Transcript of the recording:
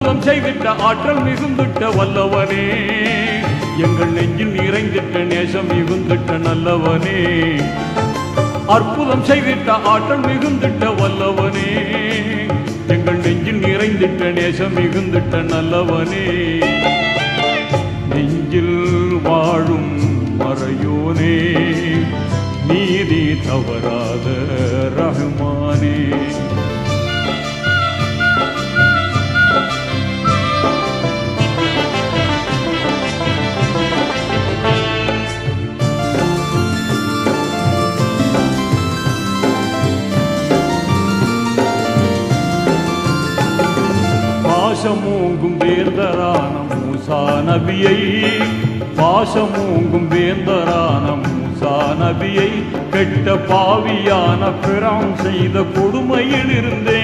அற்புதம் செய்திட்ட ஆற்றல் மிகுந்திட்ட வல்லவனே, எங்கள் நெஞ்சில் நிறைந்திட்ட நேசம் மிகுந்திட்ட நல்லவனே. அற்புதம் செய்திட்ட ஆற்றல் மிகுந்திட்ட வல்லவனே, எங்கள் நெஞ்சில் நிறைந்திட்ட நேசம் மிகுந்திட்ட நல்லவனே. நெஞ்சில் வாழும் மறையோனே, நீதி தவறாத ரஹ்மானே. பாசமூங்கும் வேந்தரான மூசா நபியை, பாசமூங்கும் வேந்தரான மூசா நபியை கெட்ட பாவியான பிரான் செய்த கொடுமையில் இருந்தே